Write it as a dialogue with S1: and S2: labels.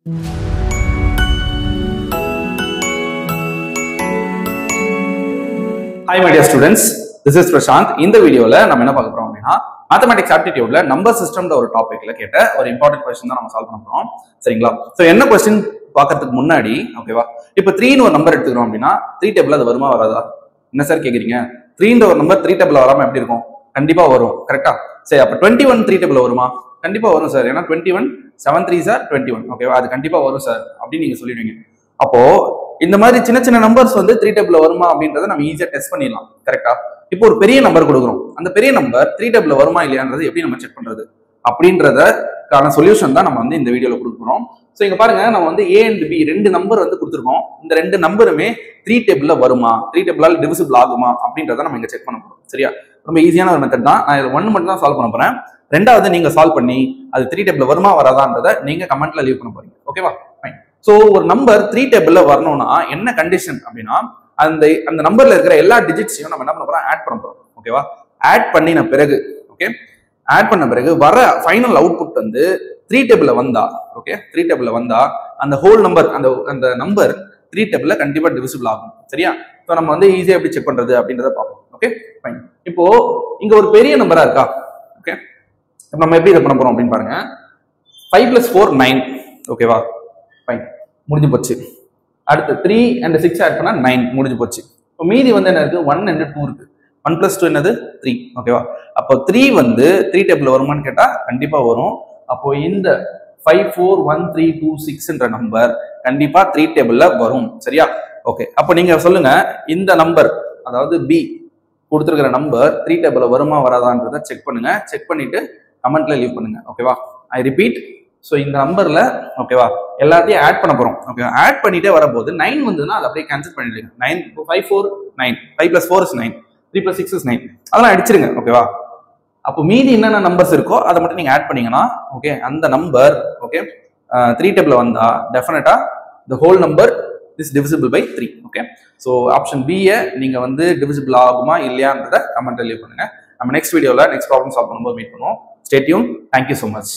S1: Hi my dear students, this is Prashant. இந்த வீடியோல நம்ம என்ன பார்க்க போறோம் அப்படின்னா மேத்தமேட்டிக்ஸ் ஆப்டிடியூட்ல நம்பர் சிஸ்டம்ன்ற ஒரு டாபிக்ல கேட்ட ஒரு இம்பார்ட்டன்ட் क्वेश्चन தான் நம்ம சால்வ் பண்ண போறோம். சரிங்களா? சோ என்ன क्वेश्चन பார்க்கிறதுக்கு முன்னாடி ஓகேவா? இப்போ 3 ன்னு ஒரு நம்பர் எடுத்துக்கிறோம் அப்படின்னா 3 டேபிள்ல அது வருமா வராதா? என்ன சார் கேக்குறீங்க? 3 ன்ற ஒரு நம்பர் 3 டேபிள்ல வராம எப்படி இருக்கும்? கண்டிப்பா வரும். கரெக்ட்டா? சரி அப்ப 21 3 டேபிள்ல வருமா? கண்டிப்பா வரும் சார். ஏன்னா 21 7 3s are 21. ஓகேவா? அது கண்டிப்பா வரும் சார் அப்படி நீங்க சொல்லிடுவீங்க. அப்போ இந்த மாதிரி சின்ன சின்ன நம்பர்ஸ் வந்து 3 டேபிள்ல வருமா அப்படின்றத நம்ம ஈஸியா டெஸ்ட் பண்ணிடலாம். கரெக்டா? இப்போ ஒரு பெரிய நம்பர் கொடுக்குறோம். அந்த பெரிய நம்பர் 3 டேபிள்ல வருமா இல்லையான்றது எப்படி நம்ம செக் பண்றது அப்படின்றதுக்கான சொல்யூஷன் தான் நம்ம வந்து இந்த வீடியோல கொடுக்குறோம். ஸோ இங்க பாருங்க நம்ம வந்து A and B ரெண்டு நம்பர் வந்து கொடுத்துருக்கோம். இந்த ரெண்டு நம்பருமே 3 டேபிள்ல வருமா, 3 டேபிளால் டிவிசிபிள் ஆகுமா அப்படின்றத நம்ம இங்க செக் பண்ண போறோம். சரியா? ரொம்ப ஈஸியான ஒரு மெத்தட் தான். நான் இது 1 மட்டும் தான் சால்வ் பண்ண போறேன். ரெண்டாவது நீங்க சால்வ் பண்ணி அது 3 டேபிள்ல வருமா வராதான்றதை நீங்க கமெண்ட்ல லீவ் பண்ண போறீங்க. ஓகேவா? ஃபைன். ஸோ ஒரு நம்பர் 3 டேபிள்ல வரணும்னா என்ன கண்டிஷன் அப்படின்னா அந்த நம்பர்ல இருக்கிற எல்லா டிஜிட்ஸையும் நம்ம என்ன பண்ண போறோம், ஆட் பண்ண போறோம். ஓகேவா? ஆட் பண்ணின பிறகு ஓகே ஆட் பண்ண பிறகு வர ஃபைனல் அவுட்புட் வந்து 3 டேபிள்ல வந்தா ஓகே 3 டேபிள்ல வந்தா அந்த ஹோல் நம்பர் அந்த நம்பர் 3 டேபிள்ல கண்டிப்பா டிவிசிபிள் ஆகும். சரியா? ஸோ நம்ம வந்து ஈஸியா எப்படி செக் பண்றது அப்படின்றத பார்ப்போம். Okay fine. இப்போ இங்க ஒரு பெரிய நம்பரா இருக்கா? ஓகே நம்ம எப்படி இதை பண்ண போறோம் அப்படின்னு பாருங்க. 5 + 4 9. ஓகேவா? ஃபைன், முடிஞ்சு போச்சு. அடுத்து 3 and 6 ஆட் பண்ணா 9 முடிஞ்சு போச்சு. இப்போ மீதி வந்து என்ன இருக்கு, 1 and 2 இருக்கு. 1 + 2 என்னது 3. ஓகேவா? அப்போ 3 வந்து 3 டேபிள்ல வருமானு கேட்டா கண்டிப்பா வரும். அப்போ இந்த 5 4 1 3 2 6ன்ற நம்பர் கண்டிப்பா 3 டேபிள்ல வரும். சரியா? ஓகே அப்போ நீங்க சொல்லுங்க, இந்த நம்பர் அதாவது B கொடுத்துருக்கிற நம்பர் 3 டேபிள்ல வருமா வராதான்றதை செக் பண்ணுங்க. செக் பண்ணிட்டு கமெண்ட்ல லீவ் பண்ணுங்க. ஓகேவா? I repeat. ஸோ இந்த நம்பர்ல ஓகேவா எல்லாத்தையும் ஆட் பண்ண போறோம். ஓகே ஆட் பண்ணிட்டே வரும்போது 9 வந்ததுன்னா அதை அப்படியே கேன்சல் பண்ணிடுங்க. 9 5 4 9 5 + 4 is 9 3 + 6 is 9 அதெல்லாம் அடிச்சிருங்க. ஓகேவா? அப்போ மீதி என்னென்ன நம்பர்ஸ் இருக்கோ அதை மட்டும் நீங்க ஆட் பண்ணீங்கன்னா ஓகே அந்த நம்பர் ஓகே 3 டேபிள்ல வந்தா டெஃபினட்டா the whole number is divisible by 3. Okay so option B நீங்க வந்து டிவிசிபிள் ஆகுமா இல்லையான்றத கமெண்ட்ல லீவ் பண்ணுங்க. நம்ம நெக்ஸ்ட் வீடியோல நெக்ஸ்ட் ப்ராப்ளம் சால்வ் பண்ணும்போது மீட் பண்ணுவோம். Stay tune. Thank you so much.